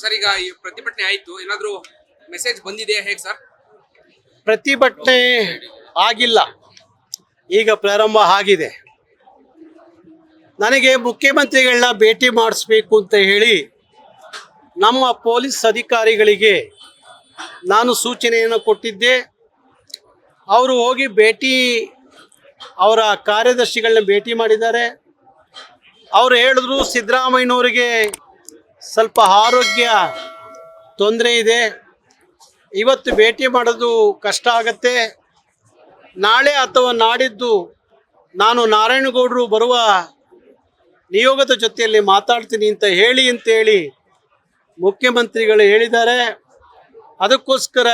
Sir ಈಗ ಈ ಪ್ರತಿಭಟನೆ ಆಯ್ತು, ಏನಾದ್ರೂ ಮೆಸೇಜ್ ಬಂದಿದೆಯಾ ಹೇಗೆ ಸರ್? ಪ್ರತಿಭಟನೆ ಆಗಿಲ್ಲ, ಈಗ ಪ್ರಾರಂಭ ಆಗಿದೆ. ನನಗೆ ಮುಖ್ಯಮಂತ್ರಿಗಳನ್ನ ಭೇಟಿ ಮಾಡಿಸ್ಬೇಕು ಅಂತ ಹೇಳಿ ನಮ್ಮ ಪೊಲೀಸ್ ಅಧಿಕಾರಿಗಳಿಗೆ ನಾನು ಸೂಚನೆಯನ್ನು ಕೊಟ್ಟಿದ್ದೆ. ಅವರು ಹೋಗಿ ಅವರ ಕಾರ್ಯದರ್ಶಿಗಳನ್ನ ಭೇಟಿ ಮಾಡಿದ್ದಾರೆ. ಅವರು ಹೇಳಿದ್ರು ಸಿದ್ದರಾಮಯ್ಯನವರಿಗೆ ಸ್ವಲ್ಪ ಆರೋಗ್ಯ ತೊಂದರೆ ಇದೆ, ಇವತ್ತು ಭೇಟಿ ಮಾಡೋದು ಕಷ್ಟ ಆಗತ್ತೆ, ನಾಳೆ ಅಥವಾ ನಾಡಿದ್ದು ನಾನು ನಾರಾಯಣಗೌಡರು ಬರುವ ನಿಯೋಗದ ಜೊತೆಯಲ್ಲಿ ಮಾತಾಡ್ತೀನಿ ಅಂತ ಹೇಳಿ ಮುಖ್ಯಮಂತ್ರಿಗಳು ಹೇಳಿದ್ದಾರೆ. ಅದಕ್ಕೋಸ್ಕರ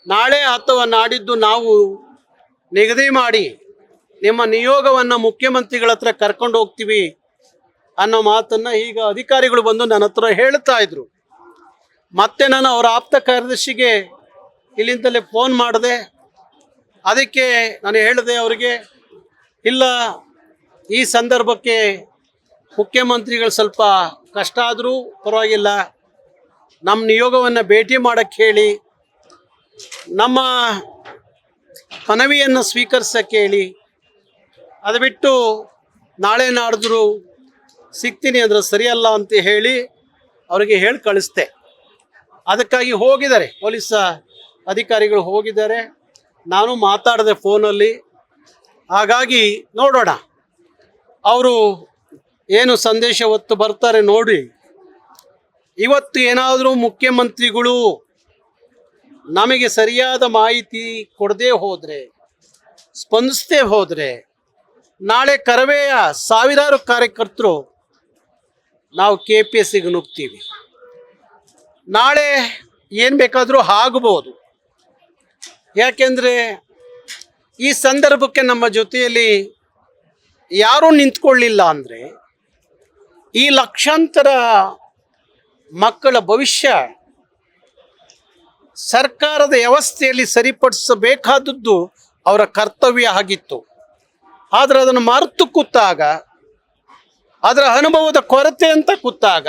ನಾಳೆ ಅಥವಾ ನಾಡಿದ್ದು ನಾವು ನಿಗದಿ ಮಾಡಿ ನಿಮ್ಮ ನಿಯೋಗವನ್ನು ಮುಖ್ಯಮಂತ್ರಿಗಳ ಹತ್ರ ಕರ್ಕೊಂಡು ಹೋಗ್ತೀವಿ ಅನ್ನೋ ಮಾತನ್ನು ಈಗ ಅಧಿಕಾರಿಗಳು ಬಂದು ನನ್ನ ಹತ್ರ ಹೇಳ್ತಾ ಇದ್ರು. ಮತ್ತೆ ನಾನು ಅವರ ಆಪ್ತ ಕಾರ್ಯದರ್ಶಿಗೆ ಇಲ್ಲಿಂದಲೇ ಫೋನ್ ಮಾಡಿದೆ. ಅದಕ್ಕೆ ನಾನು ಹೇಳಿದೆ ಅವರಿಗೆ, ಇಲ್ಲ ಈ ಸಂದರ್ಭಕ್ಕೆ ಮುಖ್ಯಮಂತ್ರಿಗಳು ಸ್ವಲ್ಪ ಕಷ್ಟ ಆದರೂ ಪರವಾಗಿಲ್ಲ, ನಮ್ಮ ನಿಯೋಗವನ್ನು ಭೇಟಿ ಮಾಡೋಕ್ಕೆ ಹೇಳಿ, ನಮ್ಮ ಮನವಿಯನ್ನು ಸ್ವೀಕರಿಸೋಕ್ಕೆ ಹೇಳಿ, ಅದು ಬಿಟ್ಟು ನಾಳೆ ನಾಡಿದ್ರು ಸಿಗ್ತೀನಿ ಅಂದರೆ ಸರಿಯಲ್ಲ ಅಂತ ಹೇಳಿ ಅವರಿಗೆ ಹೇಳಿ ಕಳಿಸ್ದೆ. ಅದಕ್ಕಾಗಿ ಹೋಗಿದ್ದಾರೆ, ಪೊಲೀಸ್ ಅಧಿಕಾರಿಗಳು ಹೋಗಿದ್ದಾರೆ. ನಾನು ಮಾತಾಡಿದೆ ಫೋನಲ್ಲಿ. ಹಾಗಾಗಿ ನೋಡೋಣ ಅವರು ಏನು ಸಂದೇಶ ಹೊತ್ತು ಬರ್ತಾರೆ ನೋಡಿ. ಇವತ್ತು ಏನಾದರೂ ಮುಖ್ಯಮಂತ್ರಿಗಳು ನಮಗೆ ಸರಿಯಾದ ಮಾಹಿತಿ ಕೊಡದೇ ಹೋದರೆ, ಸ್ಪಂದಿಸದೇ ಹೋದರೆ, ನಾಳೆ ಕರವೆಯ ಸಾವಿರಾರು ಕಾರ್ಯಕರ್ತರು ನಾವು KPSCಗೆ ನುಗ್ತೀವಿ. ನಾಳೆ ಏನು ಬೇಕಾದರೂ ಆಗಬಹುದು. ಯಾಕೆಂದರೆ ಈ ಸಂದರ್ಭಕ್ಕೆ ನಮ್ಮ ಜೊತೆಯಲ್ಲಿ ಯಾರೂ ನಿಂತ್ಕೊಳ್ಳಿಲ್ಲ ಅಂದರೆ ಈ ಲಕ್ಷಾಂತರ ಮಕ್ಕಳ ಭವಿಷ್ಯ ಸರ್ಕಾರದ ವ್ಯವಸ್ಥೆಯಲ್ಲಿ ಸರಿಪಡಿಸಬೇಕಾದದ್ದು ಅವರ ಕರ್ತವ್ಯ ಆಗಿತ್ತು. ಆದರೆ ಅದನ್ನು ಮರೆತು ಕೂತಾಗ, ಅದರ ಅನುಭವದ ಕೊರತೆ ಅಂತ ಕೂತಾಗ,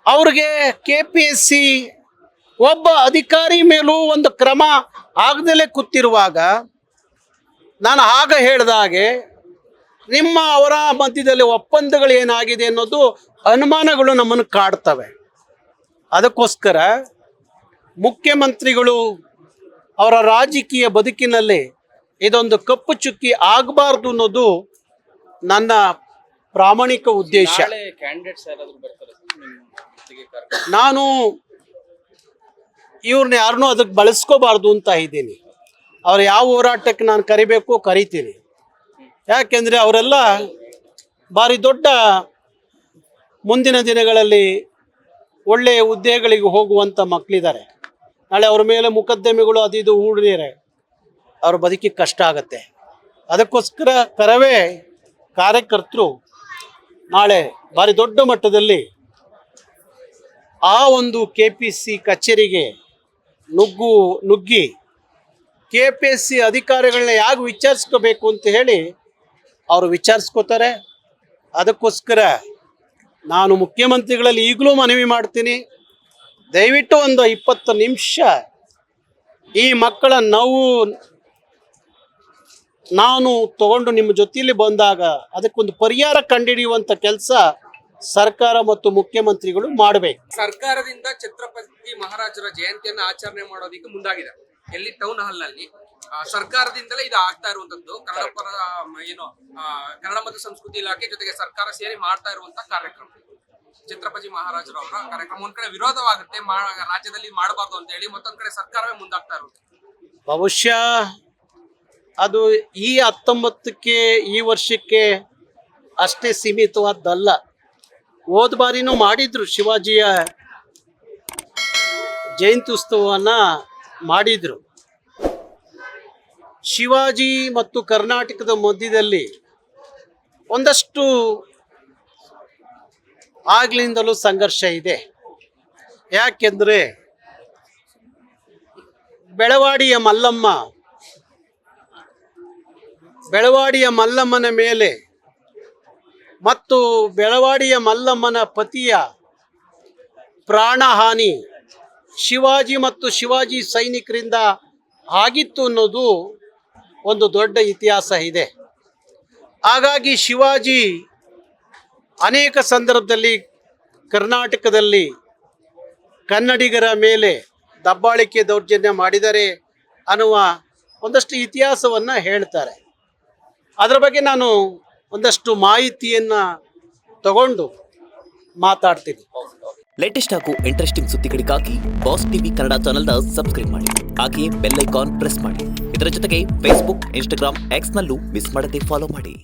ಅವ್ರಿಗೆ KPSC ಒಬ್ಬ ಅಧಿಕಾರಿ ಮೇಲೂ ಒಂದು ಕ್ರಮ ಆಗದಲ್ಲೇ ಕೂತಿರುವಾಗ, ನಾನು ಆಗ ಹೇಳಿದ ಹಾಗೆ ಅವರ ಮಧ್ಯದಲ್ಲಿ ಒಪ್ಪಂದಗಳು ಏನಾಗಿದೆ ಅನ್ನೋದು ಅನುಮಾನಗಳು ನಮ್ಮನ್ನು ಕಾಡ್ತವೆ. ಅದಕ್ಕೋಸ್ಕರ ಮುಖ್ಯಮಂತ್ರಿಗಳು ಅವರ ರಾಜಕೀಯ ಬದುಕಿನಲ್ಲಿ ಇದೊಂದು ಕಪ್ಪು ಚುಕ್ಕಿ ಆಗಬಾರ್ದು ಅನ್ನೋದು ನನ್ನ ಪ್ರಾಮಾಣಿಕ ಉದ್ದೇಶ. ನಾನು ಇವ್ರನ್ನ ಯಾರನ್ನೂ ಅದಕ್ಕೆ ಬಳಸ್ಕೋಬಾರ್ದು ಅಂತ ಇದ್ದೀನಿ. ಅವ್ರು ಯಾವ ಹೋರಾಟಕ್ಕೆ ನಾನು ಕರಿತೀನಿ. ಯಾಕೆಂದರೆ ಅವರೆಲ್ಲ ಭಾರಿ ದೊಡ್ಡ ಮುಂದಿನ ದಿನಗಳಲ್ಲಿ ಒಳ್ಳೆಯ ಹುದ್ದೆಗಳಿಗೆ ಹೋಗುವಂಥ ಮಕ್ಕಳಿದ್ದಾರೆ. ನಾಳೆ ಅವ್ರ ಮೇಲೆ ಮೊಕದ್ದಮೆಗಳು ಅದು ಇದು ಹೂಡಿದರೆ ಅವ್ರ ಬದುಕಿಗೆ ಕಷ್ಟ ಆಗುತ್ತೆ. ಅದಕ್ಕೋಸ್ಕರ ಕರವೇ ಕಾರ್ಯಕರ್ತರು ನಾಳೆ ಭಾರಿ ದೊಡ್ಡ ಮಟ್ಟದಲ್ಲಿ ಆ ಒಂದು KPSC ಕಚೇರಿಗೆ ನುಗ್ಗಿ KPSC ಅಧಿಕಾರಿಗಳನ್ನ ಯಾಕೆ ವಿಚಾರಿಸ್ಕೋಬೇಕು ಅಂತ ಹೇಳಿ ಅವರು ವಿಚಾರಿಸ್ಕೋತಾರೆ. ಅದಕ್ಕೋಸ್ಕರ ನಾನು ಮುಖ್ಯಮಂತ್ರಿಗಳಲ್ಲಿ ಈಗಲೂ ಮನವಿ ಮಾಡ್ತೀನಿ, ದಯವಿಟ್ಟು ಒಂದು 20 ನಿಮಿಷ ಈ ಮಕ್ಕಳ ನೋವು ನಾನು ತಗೊಂಡು ನಿಮ್ಮ ಜೊತೆಯಲ್ಲಿ ಬಂದಾಗ ಅದಕ್ಕೊಂದು ಪರಿಹಾರ ಕಂಡುಹಿಡಿಯುವಂಥ ಕೆಲಸ ಸರ್ಕಾರ ಮತ್ತು ಮುಖ್ಯಮಂತ್ರಿಗಳು ಮಾಡಬೇಕು. ಸರ್ಕಾರದಿಂದ ಛತ್ರಪತಿ ಮಹಾರಾಜರ ಜಯಂತಿಯನ್ನು ಆಚರಣೆ ಮಾಡೋದಕ್ಕೆ ಮುಂದಾಗಿದೆ. ಎಲ್ಲಿ ಟೌನ್ ಹಾಲ್ ನಲ್ಲಿ ಸರ್ಕಾರದಿಂದಲೇ ಇದು ಆಗ್ತಾ ಇರುವಂತದ್ದು. ಕನ್ನಡ ಪರ ಕನ್ನಡ ಮತ್ತು ಸಂಸ್ಕೃತಿ ಇಲಾಖೆ ಜೊತೆಗೆ ಸರ್ಕಾರ ಸೇರಿ ಮಾಡ್ತಾ ಇರುವಂತ ಕಾರ್ಯಕ್ರಮ ಛತ್ರಪತಿ ಮಹಾರಾಜರವರ ಕಾರ್ಯಕ್ರಮ. ಒಂದ್ ಕಡೆ ವಿರೋಧವಾಗುತ್ತೆ, ರಾಜ್ಯದಲ್ಲಿ ಮಾಡಬಾರ್ದು ಅಂತ ಹೇಳಿ, ಮತ್ತೊಂದ್ ಕಡೆ ಸರ್ಕಾರವೇ ಮುಂದಾಗ್ತಾ ಇರುತ್ತೆ. ಬಹುಶಃ ಅದು ಈ 19ಕ್ಕೆ ಈ ವರ್ಷಕ್ಕೆ ಅಷ್ಟೇ ಸೀಮಿತವಾದ್ದಲ್ಲ. ಹೋದ ಬಾರಿನೂ ಮಾಡಿದ್ರು, ಶಿವಾಜಿಯ ಜಯಂತಿ ಉತ್ಸವವನ್ನು ಮಾಡಿದ್ರು. ಶಿವಾಜಿ ಮತ್ತು ಕರ್ನಾಟಕದ ಮಧ್ಯದಲ್ಲಿ ಒಂದಷ್ಟು ಆಗ್ಲಿಂದಲೂ ಸಂಘರ್ಷ ಇದೆ. ಯಾಕೆಂದರೆ ಬೆಳವಾಡಿಯ ಮಲ್ಲಮ್ಮನ ಮೇಲೆ ಮತ್ತು ಬೆಳವಾಡಿಯ ಮಲ್ಲಮ್ಮನ ಪತಿಯ ಪ್ರಾಣಹಾನಿ ಶಿವಾಜಿ ಮತ್ತು ಶಿವಾಜಿ ಸೈನಿಕರಿಂದ ಆಗಿತ್ತು ಅನ್ನೋದು ಒಂದು ದೊಡ್ಡ ಇತಿಹಾಸ ಇದೆ. ಹಾಗಾಗಿ ಶಿವಾಜಿ ಅನೇಕ ಸಂದರ್ಭದಲ್ಲಿ ಕರ್ನಾಟಕದಲ್ಲಿ ಕನ್ನಡಿಗರ ಮೇಲೆ ದಬ್ಬಾಳಿಕೆ ದೌರ್ಜನ್ಯ ಮಾಡಿದ್ದಾರೆ ಅನ್ನುವ ಒಂದಷ್ಟು ಇತಿಹಾಸವನ್ನು ಹೇಳ್ತಾರೆ. ಅದರ ಬಗ್ಗೆ ನಾನು ಒಂದಷ್ಟು ಮಾಹಿತಿಯನ್ನು ತಗೊಂಡು ಮಾತಾಡ್ತೀನಿ. ಲೇಟೆಸ್ಟ್ ಹಾಗೂ ಇಂಟ್ರೆಸ್ಟಿಂಗ್ ಸುದ್ದಿಗಳಿಗಾಗಿ ಬಾಸ್ ಟಿವಿ ಕನ್ನಡ ಚಾನೆಲ್ನ ಸಬ್ಸ್ಕ್ರೈಬ್ ಮಾಡಿ. ಹಾಗೆಯೇ ಬೆಲ್ ಐಕಾನ್ ಪ್ರೆಸ್ ಮಾಡಿ. ಇದರ ಜೊತೆಗೆ ಫೇಸ್ಬುಕ್, ಇನ್ಸ್ಟಾಗ್ರಾಮ್, ಎಕ್ಸ್ನಲ್ಲೂ ಮಿಸ್ ಮಾಡದೆ ಫಾಲೋ ಮಾಡಿ.